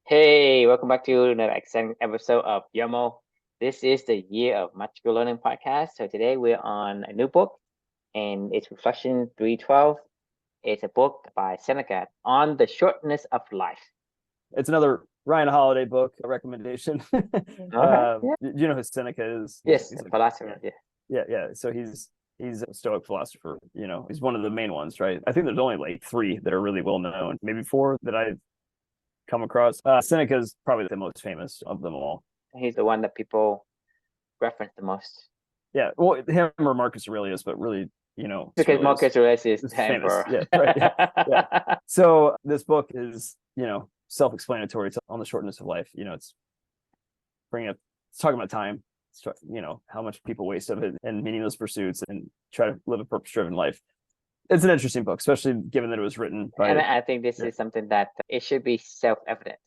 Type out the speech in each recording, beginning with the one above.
Hey, welcome back to another exciting episode of Yomo. This is the Year of Magical Learning podcast. So today we're on a new book, and it's Reflection 312. It's a book by Seneca on the shortness of life. It's another Ryan Holiday book, a recommendation. Okay, yeah. You know who Seneca is? Yes, He's a like, philosopher. Yeah. yeah. So he's a Stoic philosopher. He's one of the main ones, right? I think there's only like three that are really well known, maybe four that I've come across. Seneca is probably the most famous of them all. He's the one that people reference the most Yeah, well, him or Marcus Aurelius, but really, because Aurelius Marcus Aurelius is is the famous. emperor. Yeah, right. Yeah. So this book is, self-explanatory. It's on the shortness of life. It's talking about time. It's, how much people waste of it and meaningless pursuits and try to live a purpose-driven life. It's an interesting book, especially given that it was written by. And I think this Yeah. is something that it should be self-evident.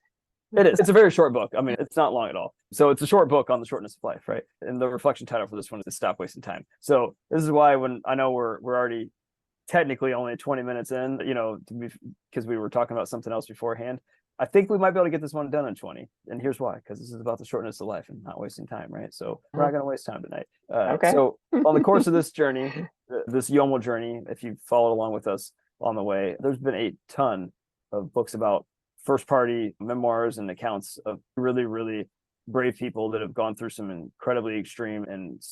It is. It's a very short book. I mean, it's not long at all. So it's a short book on the shortness of life, right? And the reflection title for this one is "Stop Wasting Time." So this is why when I know we're already technically only 20 minutes in, because we were talking about something else beforehand. I think we might be able to get this one done in 20. And here's why, because this is about the shortness of life and not wasting time, right? So we're not going to waste time tonight. Okay. So on the course of this journey, this Yomo journey, if you've followed along with us on the way, there's been a ton of books about first party memoirs and accounts of really, really brave people that have gone through some incredibly extreme and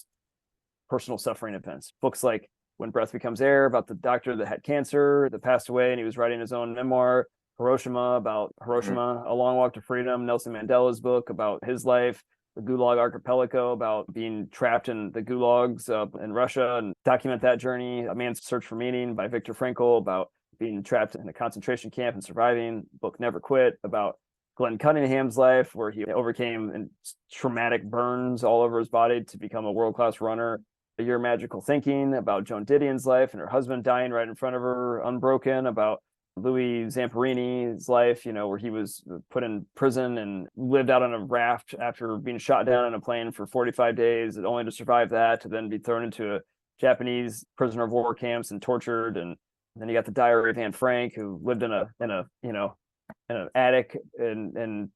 personal suffering events. Books like When Breath Becomes Air, about the doctor that had cancer, that passed away, and he was writing his own memoir. Hiroshima, about Hiroshima, A Long Walk to Freedom, Nelson Mandela's book about his life. The Gulag Archipelago, about being trapped in the gulags in Russia and document that journey. A Man's Search for Meaning by Viktor Frankl, about being trapped in a concentration camp and surviving. Book Never Quit, about Glenn Cunningham's life, where he overcame traumatic burns all over his body to become a world-class runner. Your Magical Thinking, about Joan Didion's life and her husband dying right in front of her, unbroken, about Louis Zamperini's life, where he was put in prison and lived out on a raft after being shot down in a plane for 45 days, only to survive that, to then be thrown into a Japanese prisoner of war camps and tortured. And then you got the Diary of Anne Frank, who lived in an attic and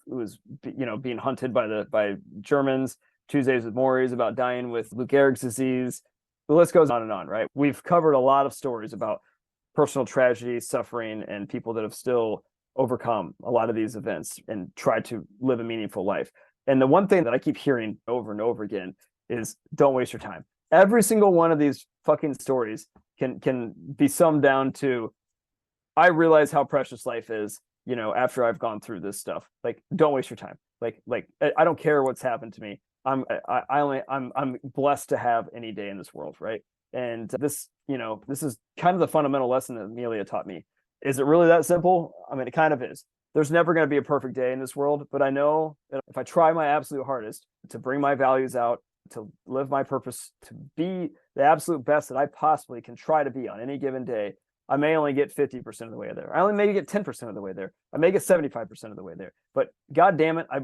was being hunted by Germans. Tuesdays with Morrie, about dying with Lou Gehrig's disease. The list goes on and on, right? We've covered a lot of stories about personal tragedy, suffering, and people that have still overcome a lot of these events and tried to live a meaningful life. And the one thing that I keep hearing over and over again is don't waste your time. Every single one of these fucking stories can be summed down to, I realize how precious life is, after I've gone through this stuff. Like, don't waste your time. Like I don't care what's happened to me. I'm blessed to have any day in this world, right? And this is kind of the fundamental lesson that Amelia taught me. Is it really that simple? I mean, it kind of is. There's never going to be a perfect day in this world, but I know that if I try my absolute hardest to bring my values out, to live my purpose, to be the absolute best that I possibly can try to be on any given day, I may only get 50% of the way there. I only maybe get 10% of the way there. I may get 75% of the way there. But God damn it, I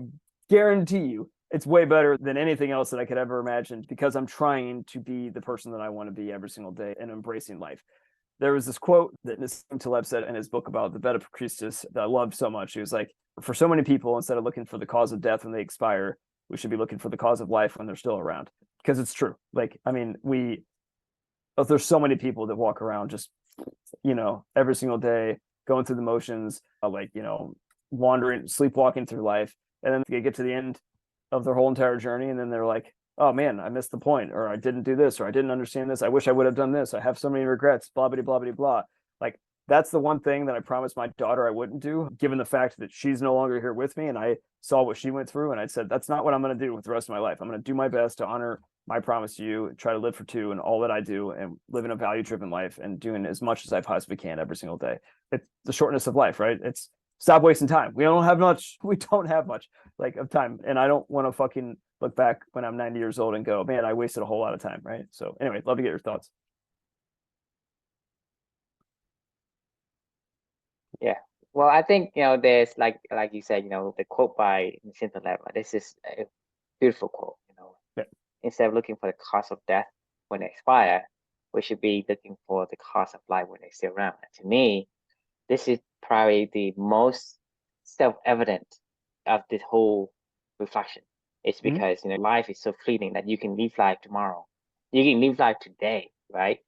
guarantee you it's way better than anything else that I could ever imagine, because I'm trying to be the person that I want to be every single day and embracing life. There was this quote that Nassim Taleb said in his book about the bed of Christus that I loved so much. He was like, for so many people, instead of looking for the cause of death when they expire, we should be looking for the cause of life when they're still around. Because it's true. Like, I mean, there's so many people that walk around just, every single day, going through the motions, wandering, sleepwalking through life. And then they get to the end of their whole entire journey, and then they're like, oh man, I missed the point, or I didn't do this, or I didn't understand this, I wish I would have done this, I have so many regrets, blah blah blah blah blah. Like, that's the one thing that I promised my daughter I wouldn't do, given the fact that she's no longer here with me, and I saw what she went through, and I said, that's not what I'm going to do with the rest of my life. I'm going to do my best to honor my promise to you, try to live for two in all that I do, and live in a value-driven life, and doing as much as I possibly can every single day. It's the shortness of life, right? It's stop wasting time. We don't have much of time. And I don't want to fucking look back when I'm 90 years old and go, man, I wasted a whole lot of time, right? So anyway, love to get your thoughts. Yeah. Well, I think, there's like you said, the quote by Nassim Taleb. This is a beautiful quote. Yeah. Instead of looking for the cause of death when they expire, we should be looking for the cause of life when they're still around. And to me, this is probably the most self-evident of this whole reflection. It's Mhm. because life is so fleeting that you can live life tomorrow. You can live life today, right?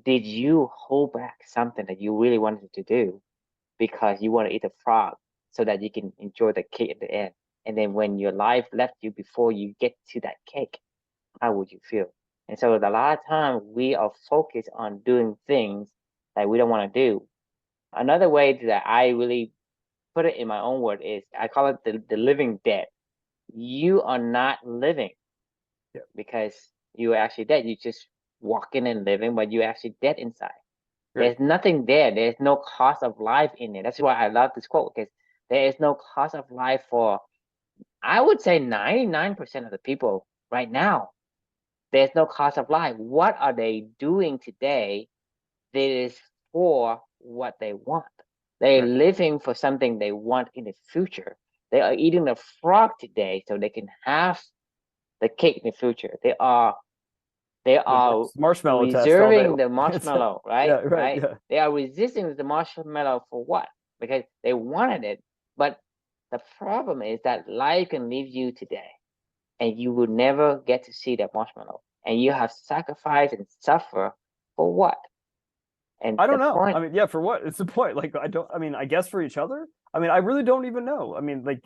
Did you hold back something that you really wanted to do because you want to eat a frog so that you can enjoy the cake at the end? And then when your life left you before you get to that cake, how would you feel? And so a lot of times we are focused on doing things that we don't want to do. Another way that I really put it in my own word is I call it the living dead. You are not living Yeah. because you are actually dead. You just walking and living, but you're actually dead inside. Right. There's nothing there. There's no cost of life in it. That's why I love this quote, because there is no cost of life for, I would say, 99% of the people right now. There's no cost of life. What are they doing today that is for what they want? They're Right. living for something they want in the future. They are eating the frog today so they can have the cake in the future. They are Marshmallow test all day reserving long. the marshmallow, Yeah, right? right. Right? Yeah. They are resisting the marshmallow for what? Because they wanted it. But the problem is that life can leave you today and you will never get to see that marshmallow. And you have sacrificed and suffer for what? And I don't the know. point, I mean, yeah, for what? It's the point. Like, I mean, I guess for each other. I mean, I really don't even know. I mean, like,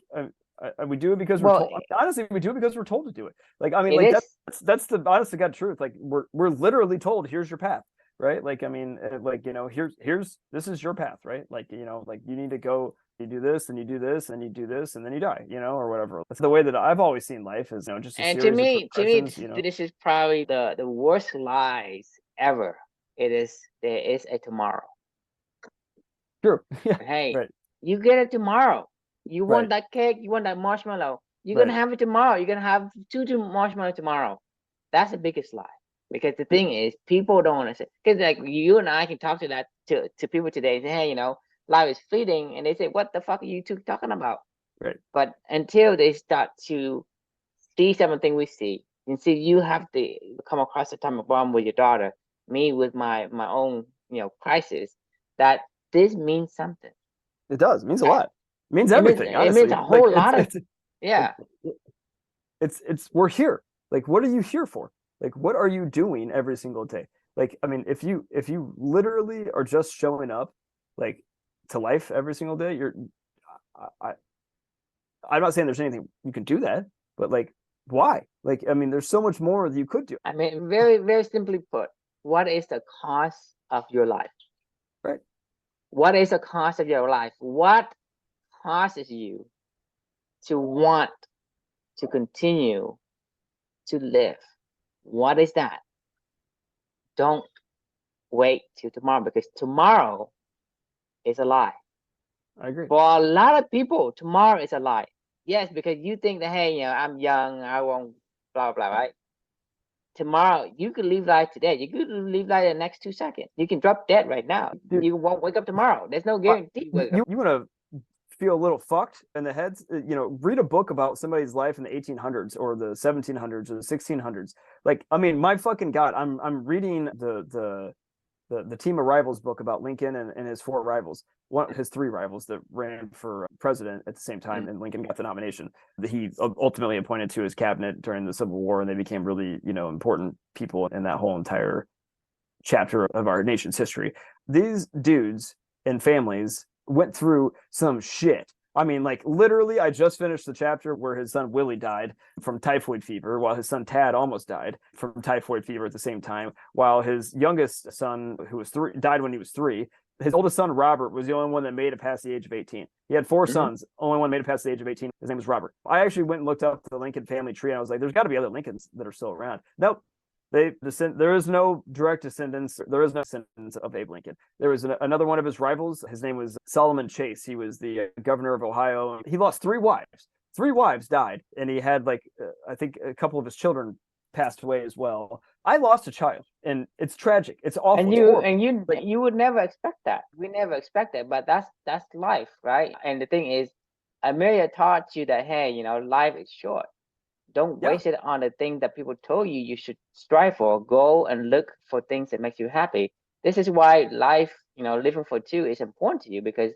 we do it because we're well, told. I mean, honestly, we do it because we're told to do it. Like, I mean, it like is. that's the honest to God truth. Like, we're literally told, here's your path, right? Like, I mean, like, here's this is your path, right? Like, like you need to go. You do this, and you do this, and you do this, and then you die, or whatever. That's the way that I've always seen life is, just a And series of to me, progressions. this is probably the worst lies ever. It is, there is a tomorrow. True. Yeah. Hey, Right. you get it tomorrow. You want Right. that cake, you want that marshmallow. You're gonna Right. have it tomorrow. You're gonna have two marshmallow tomorrow. That's the biggest lie. Because the thing is, people don't understand. Because like you and I can talk to that to people today and say, hey, life is fleeting, and they say, what the fuck are you two talking about? Right. But until they start to see something we see, and see, you have to come across a time of bomb with your daughter, me with my own crisis, that this means something. It does. It means a That lot. It means it means everything, it means honestly. a Like whole lot of, it, yeah. it's we're here. Like, what are you here for? Like, what are you doing every single day? Like, I mean, if you literally are just showing up, like, to life every single day, I I'm not saying there's anything you can do that, but like, why? Like, I mean, there's so much more that you could do. I mean, very, very simply put, what is the cost of your life? Right. What is the cost of your life? What causes you to want to continue to live? What is that? Don't wait till tomorrow, because tomorrow is a lie. I agree. For a lot of people, tomorrow is a lie. Yes, because you think that, hey, I'm young, I won't, blah, blah, right? Tomorrow, you could live life today. You could live life the next 2 seconds. You can drop dead right now. Dude, You won't wake up tomorrow. There's no guarantee. you want to feel a little fucked in the head, read a book about somebody's life in the 1800s or the 1700s or the 1600s. Like, I mean, my fucking God, I'm reading the Team of Rivals book about Lincoln and his four rivals, his three rivals that ran for president at the same time, and Lincoln got the nomination. That he ultimately appointed to his cabinet during the Civil War, and they became really, important people in that whole entire chapter of our nation's history. These dudes and families went through some shit. I mean, like, literally, I just finished the chapter where his son Willie died from typhoid fever, while his son Tad almost died from typhoid fever at the same time, while his youngest son, who was 3, died when he was 3. His oldest son, Robert, was the only one that made it past the age of 18. He had 4 sons. Only one made it past the age of 18. His name was Robert. I actually went and looked up the Lincoln family tree, and I was like, there's got to be other Lincolns that are still around. Nope. There is no direct descendants. There is no descendants of Abe Lincoln. There was another one of his rivals. His name was Solomon Chase. He was the governor of Ohio. He lost 3 wives. 3 wives died, and he had I think a couple of his children passed away as well. I lost a child, and it's tragic. It's awful. And It's you horrible. and you would never expect that. We never expect that, but that's life, right? And the thing is, Amelia taught you that, hey, life is short. Don't Yeah. waste it on the thing that people told you should strive for. Go and look for things that makes you happy. This is why life, living for 2 is important to you, because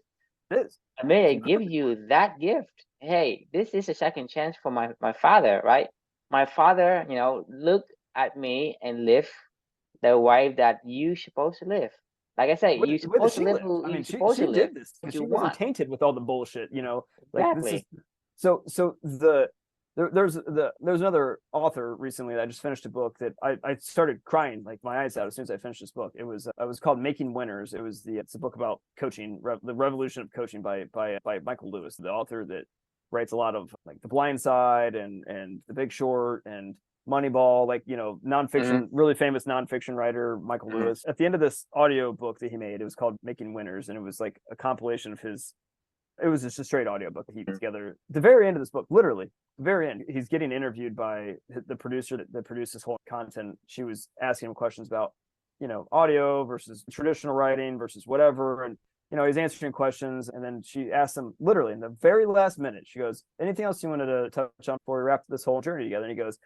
It is. May I give you that gift? Hey, this is a second chance for my father, right? My father, look at me and live the life that you supposed to live. Like I said, The you way that supposed to she live lived. who I you mean, supposed to she live did this what because you she wasn't want. tainted with all the bullshit, like this is Exactly. there's another author recently that I just finished a book that I started crying like my eyes out as soon as I finished this book. It was called Making Winners. It's a book about coaching, the revolution of coaching by Michael Lewis, the author that writes a lot of like The Blind Side and The Big Short and Moneyball, like Mm-hmm. nonfiction, really famous nonfiction writer Michael Mm-hmm. Lewis. At the end of this audio book that he made, it was called Making Winners, and it was like a compilation of his. It was just a straight audiobook he put together. The very end of this book, literally, the very end, he's getting interviewed by the producer that produced this whole content. She was asking him questions about, audio versus traditional writing versus whatever, and he's answering questions, and then she asked him literally in the very last minute. She goes, "Anything else you wanted to touch on before we wrap this whole journey together?" And he goes,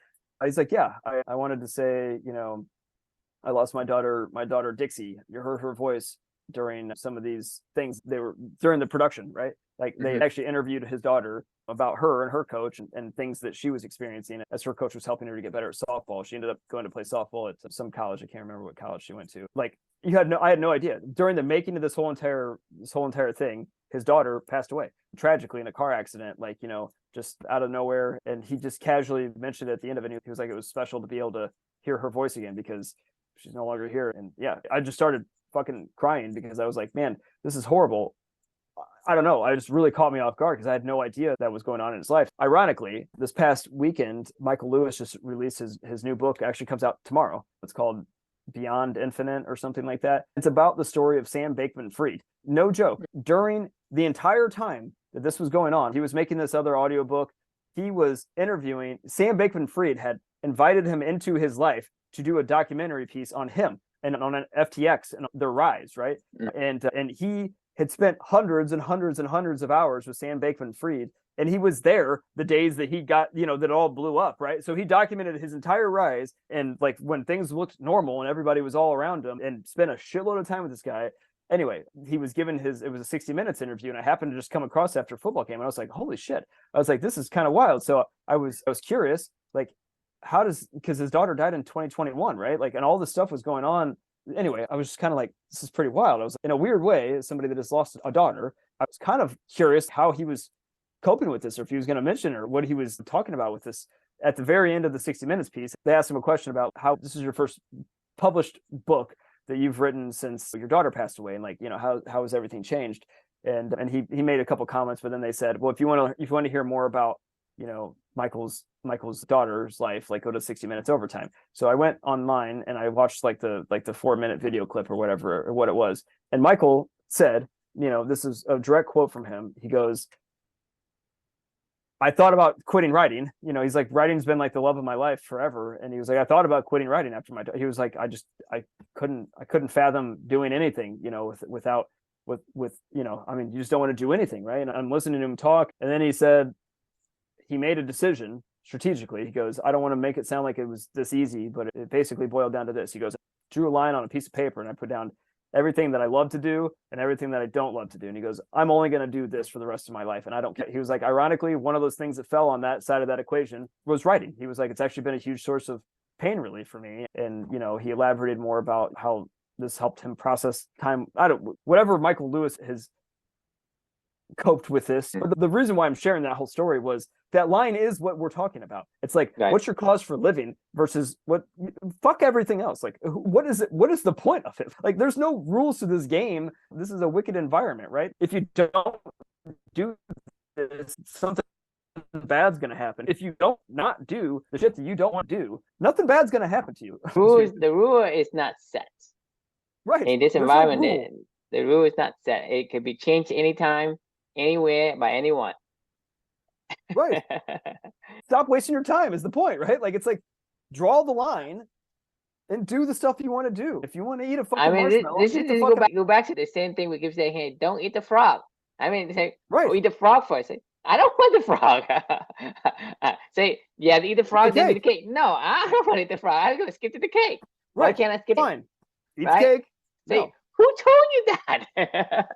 he's like, "Yeah, I wanted to say, I lost my daughter Dixie. You heard her voice during some of these things. They were during the production, right? Like they Mm-hmm. actually interviewed his daughter about her and her coach and things that she was experiencing as her coach was helping her to get better at softball. She ended up going to play softball at some college. I can't remember what college she went to. Like I had no idea. During the making of this whole entire thing, his daughter passed away tragically in a car accident, like, just out of nowhere. And he just casually mentioned at the end of it, he was like, it was special to be able to hear her voice again because she's no longer here. And yeah, I just started fucking crying because I was like, man, this is horrible. I don't know. I just really caught me off guard because I had no idea that was going on in his life. Ironically, this past weekend, Michael Lewis just released his new book. It actually comes out tomorrow. It's called Beyond Infinite or something like that. It's about the story of Sam Bankman-Fried. No joke. During the entire time that this was going on, he was making this other audiobook. He was interviewing Sam Bankman-Fried had invited him into his life to do a documentary piece on him and on an FTX and their rise, right? And he had spent hundreds and hundreds and hundreds of hours with Sam Bankman-Fried, and he was there the days that he got, that all blew up, right? So he documented his entire rise and like when things looked normal and everybody was all around him, and spent a shitload of time with this guy. Anyway, he was given it was a 60 Minutes interview, and I happened to just come across after football game, and I was like, holy shit. I was like, this is kind of wild. So I was curious, like, because his daughter died in 2021, right? Like, and all this stuff was going on. Anyway, I was just kind of like, this is pretty wild. I was, in a weird way, as somebody that has lost a daughter, I was kind of curious how he was coping with this, or if he was going to mention or what he was talking about with this. At the very end of the 60 Minutes piece, they asked him a question about how this is your first published book that you've written since your daughter passed away, and like, how has everything changed? And he made a couple comments, but then they said, well, if you want to hear more about Michael's daughter's life, like, go to 60 Minutes Overtime. So I went online and I watched like the 4-minute video clip or whatever, or what it was. And Michael said, this is a direct quote from him. He goes, I thought about quitting writing. He's like, writing's been like the love of my life forever. And he was like, I thought about quitting writing after he was like, I couldn't fathom doing anything, without I mean, you just don't want to do anything, right? And I'm listening to him talk. And then he said, he made a decision strategically. He goes, I don't want to make it sound like it was this easy, but it basically boiled down to this. He goes, drew a line on a piece of paper and I put down everything that I love to do and everything that I don't love to do. And he goes, I'm only going to do this for the rest of my life. And I don't care. He was like, ironically, one of those things that fell on that side of that equation was writing. He was like, it's actually been a huge source of pain relief for me. And, he elaborated more about how this helped him process time. Whatever Michael Lewis has coped with this. But the reason why I'm sharing that whole story was that line is what we're talking about. It's like, right, what's your cause for living versus fuck everything else. Like, what is it? What is the point of it? Like, there's no rules to this game. This is a wicked environment, right? If you don't do this, something bad's going to happen. If you don't not do the shit that you don't want to do, nothing bad's going to happen to you. The rule is not set. Right. In this environment, the rule is not set. It can be changed anytime, anywhere, by anyone. Right. Stop wasting your time is the point, right? Like, it's like, draw the line and do the stuff you want to do. If you want to eat a fucking marshmallow, this is go back to the same thing we keep saying, hey, don't eat the frog. I mean, say, right, eat the frog first. Say, I don't want the frog. Say, yeah, eat the frog, then eat the cake. No, I don't want to eat the frog. I'm going to skip to the cake. Right. Why can't I skip Fine. it? Eat the cake. Say, Who told you that?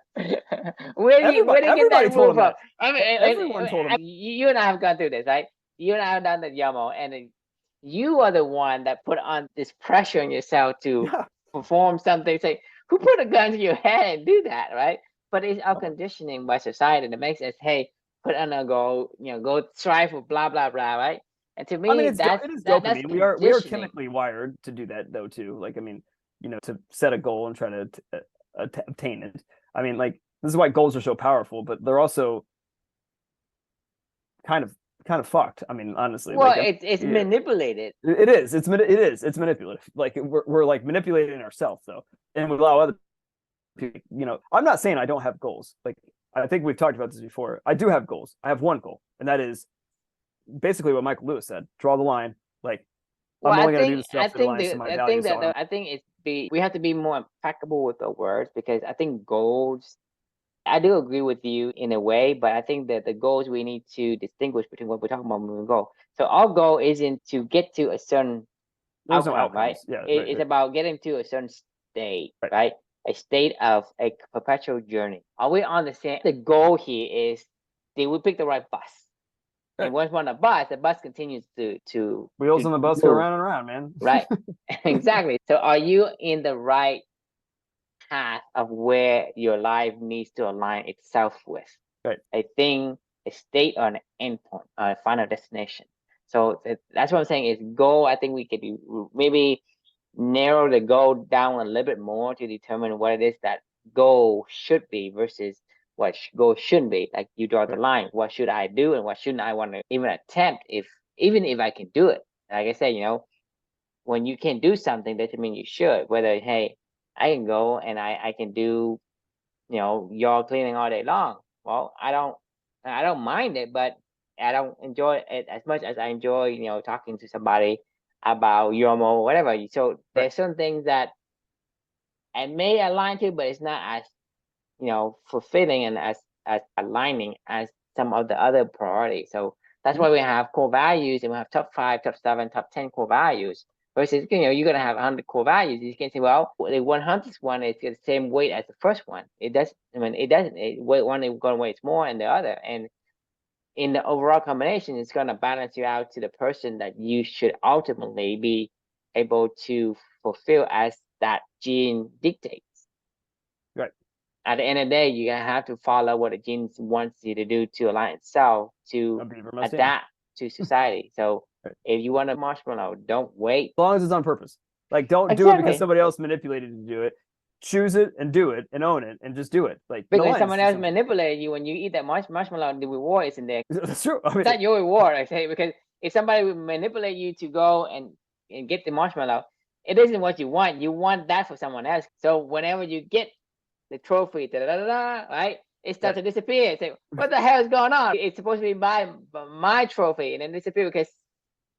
Where did you get Everybody that told rule him from? that. I mean, Everyone told him. you and I have gone through this, right? You and I have done the Yamo, and you are the one that put on this pressure on yourself to Yeah. perform something. Say, who put a gun to your head and do that, right? But it's our conditioning by society that makes us, hey, put on a goal, go strive for blah blah blah, right? And to I mean, me, it is that's dopamine. We are conditioning. chemically wired to do that though too. Like, I mean, to set a goal and try to obtain it. I mean, like, this is why goals are so powerful, but they're also kind of fucked. I mean, honestly, Well, like, it's manipulated. it is. It's manipulative. Like, we're like manipulating ourselves though, and we allow other people. I'm not saying I don't have goals. Like, I think we've talked about this before. I do have goals. I have one goal, and that is basically what Michael Lewis said: draw the line. Like, Well, I'm only going to do the stuff that aligns to my values. I think we have to be more impeccable with the words, because I think goals. I do agree with you in a way, but I think that the goals, we need to distinguish between what we're talking about when we go. So our goal isn't to get to a certain There's no outcome, right? outcomes. Yeah, It's right. about getting to a certain state, Right. right? A state of a perpetual journey. Are we on the same? The goal here is, did we pick the right bus? Right. And once we're on the bus continues to Wheels on the bus go move, round and round, man. right? Exactly. So are you in the right path of where your life needs to align itself with? Right. A thing, a state, or an endpoint, or a final destination. So that's what I'm saying is goal. I think we could maybe narrow the goal down a little bit more to determine what it is that goal should be versus what goal shouldn't be. Like, you draw the line. What should I do and what shouldn't I want to even attempt, even if I can do it? Like I said, when you can do something, that doesn't mean you should. Whether, hey, I can go and I can do, yard cleaning all day long. Well, I don't mind it, but I don't enjoy it as much as I enjoy, talking to somebody about Yomo or whatever. So there's some things that I may align to, but it's not as, fulfilling and as aligning as some of the other priorities. So that's why we have core values, and we have top 5, top 7, top 10 core values. Versus, you're gonna have 100 core values. You can say, well, the 100th one is the same weight as the first one. It does. I mean, it doesn't. One is going to weigh more than the other, and in the overall combination, it's going to balance you out to the person that you should ultimately be able to fulfill as that gene dictates. Right. At the end of the day, you have to follow what the gene wants you to do to align itself to adapt to society. So if you want a marshmallow, don't wait. As long as it's on purpose. Like, don't do it because somebody else manipulated you to do it. Choose it and do it and own it and just do it. Like, because someone else manipulated you, when you eat that marshmallow, the reward is in there. That's true. I mean, it's not your reward, I say, because if somebody would manipulate you to go and get the marshmallow, it isn't what you want. You want that for someone else. So whenever you get the trophy, right, it starts to disappear. It's like, what the hell is going on? It's supposed to be my trophy, and then disappear because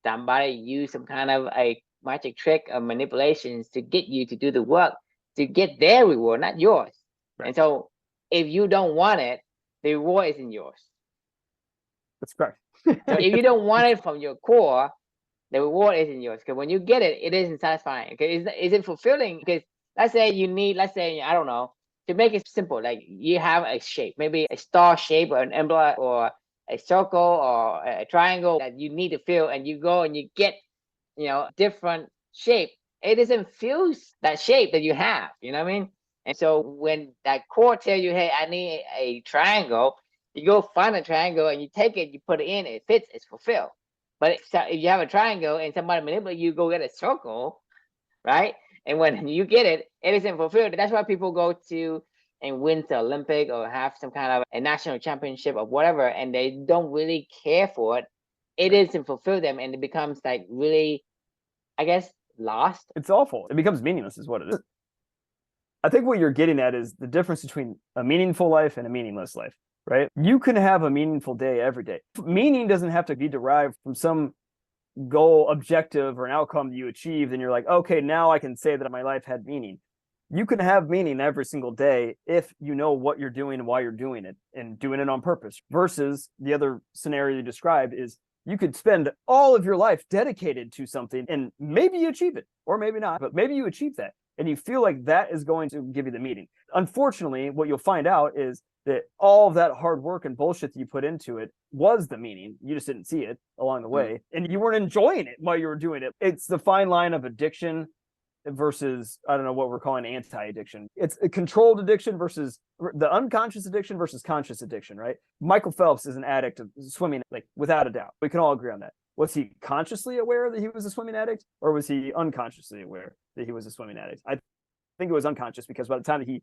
somebody used some kind of a magic trick of manipulations to get you to do the work to get their reward, not yours. Right. And so if you don't want it, the reward isn't yours. That's correct. So if you don't want it from your core, the reward isn't yours. Because when you get it, it isn't satisfying. Okay, is it fulfilling? Because let's say, I don't know, to make it simple, like you have a shape, maybe a star shape or an emblem or a circle or a triangle that you need to fill, and you go and you get, different shape. It doesn't fuse that shape that you have, you know what I mean? And so when that core tells you, hey, I need a triangle, you go find a triangle and you take it, you put it in, it fits, it's fulfilled. But if you have a triangle and somebody manipulates you, go get a circle, right? And when you get it, it isn't fulfilled. That's why people go to and win the Olympic or have some kind of a national championship or whatever, and they don't really care for it. It isn't fulfill them, and it becomes like really, I guess, lost. It's awful. It becomes meaningless is what it is. I think what you're getting at is the difference between a meaningful life and a meaningless life, right? You can have a meaningful day every day. Meaning doesn't have to be derived from some goal, objective, or an outcome that you achieved, and you're like, okay, now I can say that my life had meaning. You can have meaning every single day if you know what you're doing and why you're doing it, and doing it on purpose. Versus the other scenario you described is you could spend all of your life dedicated to something and maybe you achieve it, or maybe not, but maybe you achieve that. And you feel like that is going to give you the meaning. Unfortunately, what you'll find out is that all of that hard work and bullshit that you put into it was the meaning. You just didn't see it along the way, and you weren't enjoying it while you were doing it. It's the fine line of addiction versus, I don't know what we're calling anti-addiction. It's a controlled addiction versus the unconscious addiction versus conscious addiction, right? Michael Phelps is an addict of swimming, like without a doubt. We can all agree on that. Was he consciously aware that he was a swimming addict, or was he unconsciously aware that he was a swimming addict? I think it was unconscious, because by the time that he,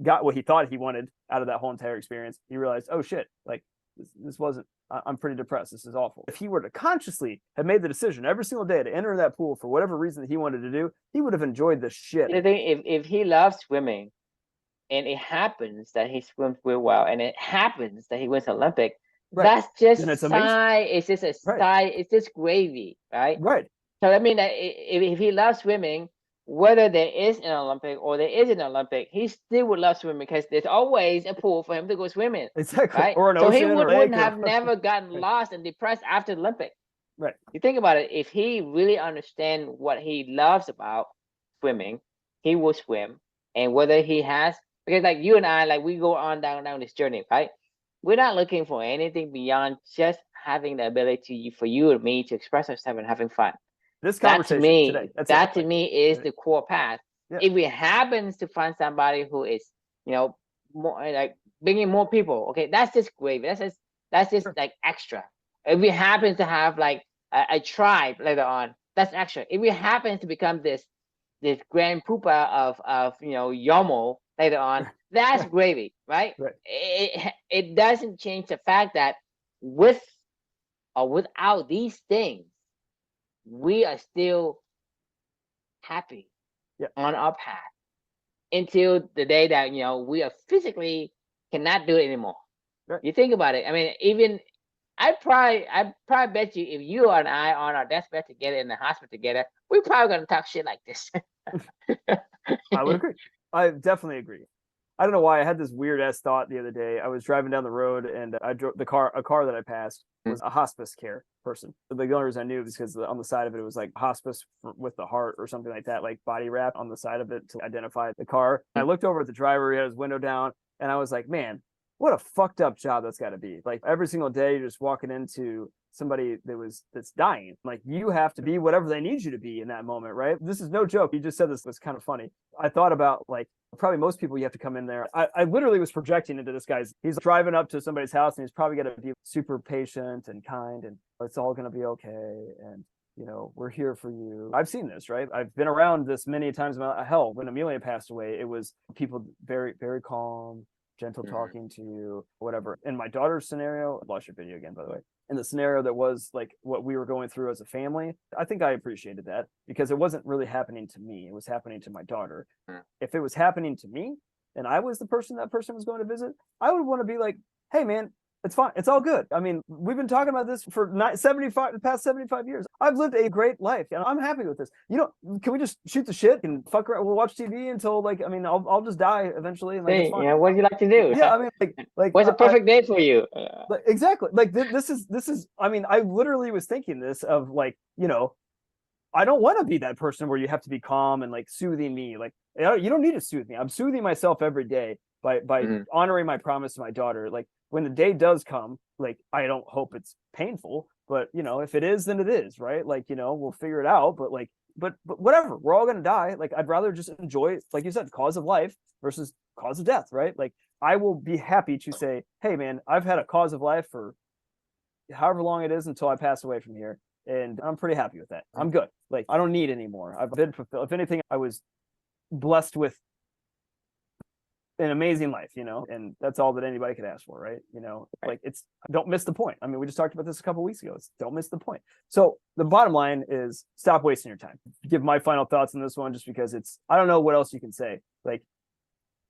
got what he thought he wanted out of that whole entire experience, he realized, oh shit, like this wasn't, I'm pretty depressed. This is awful. If he were to consciously have made the decision every single day to enter that pool for whatever reason that he wanted to do, he would have enjoyed the shit. The thing, if he loves swimming, and it happens that he swims real well, and it happens that he wins Olympic, that's just side. It's just a side. It's just gravy, right? Right. So I mean that if he loves swimming, whether there is an Olympic or there isn't an Olympic, he still would love swimming, because there's always a pool for him to go swim in. Exactly. Right? Or an so ocean. He wouldn't have never gotten lost and depressed after the Olympic. Right. You think about it, if he really understands what he loves about swimming, he will swim. And whether he has, because like you and I, like we go on down this journey, right? We're not looking for anything beyond just having the ability for you and me to express ourselves and having fun. This conversation today, that to me is the core path. Yeah. If it happens to find somebody who is, more like bringing more people, okay, that's just gravy. That's just like extra. If it happens to have like a tribe later on, that's extra. If it happens to become this grand poopa of Yomo later on, that's gravy, right? It doesn't change the fact that with or without these things, we are still happy on our path until the day that we are physically cannot do it anymore. You think about it. I mean, even I probably bet you if you and I are on our deathbed together in the hospital together, we're probably gonna talk shit like this. I would agree. I definitely agree. I don't know why I had this weird ass thought the other day. I was driving down the road, and I drove a car that I passed was a hospice care person. The only reason I knew was because on the side of it was like hospice with the heart or something like that, like body wrap on the side of it to identify the car. I looked over at the driver, he had his window down, and I was like, man, what a fucked up job that's got to be. Like every single day you're just walking into somebody that's dying. Like you have to be whatever they need you to be in that moment, right? This is no joke. You just said this was kind of funny. I thought about like probably most people, you have to come in there. I literally was projecting into this guy's, he's driving up to somebody's house and he's probably going to be super patient and kind and it's all going to be okay. And we're here for you. I've seen this, right? I've been around this many times. Hell, when Amelia passed away, it was people very, very calm, gentle talking to you, whatever. In my daughter's scenario, I lost your video again, by the way. In the scenario that was like what we were going through as a family, I think I appreciated that because it wasn't really happening to me. It was happening to my daughter. If it was happening to me and I was the person that person was going to visit, I would want to be like, hey, man, it's fine. It's all good. I mean, we've been talking about this for the past 75 years. I've lived a great life and I'm happy with this. Can we just shoot the shit and fuck around? We'll watch TV until I'll just die eventually. And hey, what do you like to do? Yeah, I mean, like what's a perfect day for you? Exactly. Like this is. I mean, I literally was thinking this of like, I don't want to be that person where you have to be calm and like soothing me. Like you don't need to soothe me. I'm soothing myself every day by honoring my promise to my daughter. Like when the day does come, like I don't hope it's painful, but if it is, then it is, right? Like we'll figure it out. But like, but whatever. We're all gonna die. Like I'd rather just enjoy, like you said, cause of life versus cause of death, right? Like I will be happy to say, hey man, I've had a cause of life for however long it is until I pass away from here. And I'm pretty happy with that. I'm good. Like I don't need any more. I've been fulfilled. If anything, I was blessed with an amazing life, and that's all that anybody could ask for, right? Like it's don't miss the point. I mean, we just talked about this a couple of weeks ago. Don't miss the point. So the bottom line is stop wasting your time. Give my final thoughts on this one, just because I don't know what else you can say. Like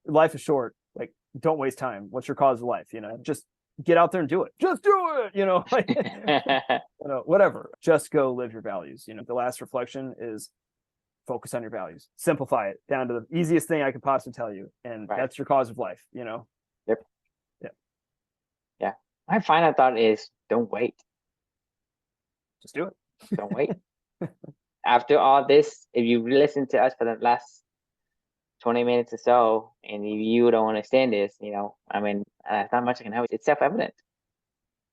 life is short. Like don't waste time. What's your cause of life? Just get out there and do it. Just do it. Like, whatever. Just go live your values. The last reflection is focus on your values. Simplify it down to the easiest thing I could possibly tell you. And that's your cause of life, Yep. Yeah. My final thought is don't wait. Just do it. Don't wait. After all this, if you listen to us for the last 20 minutes or so, and you don't understand this, I mean, there's not much I can help. It's self-evident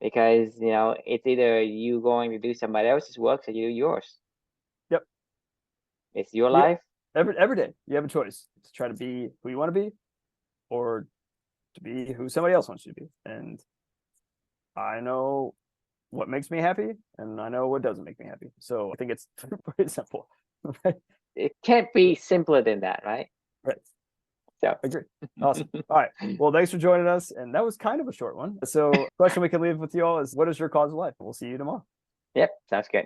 because, it's either you going to do somebody else's work or you do yours. Yep. It's your Yeah. life. Every day you have a choice to try to be who you want to be or to be who somebody else wants you to be. And I know what makes me happy and I know what doesn't make me happy. So I think it's pretty simple. Right? It can't be simpler than that, right? Right. So I agree. Awesome. All right. Well, thanks for joining us. And that was kind of a short one. So question we can leave with you all is, what is your cause of life? We'll see you tomorrow. yep, sounds good.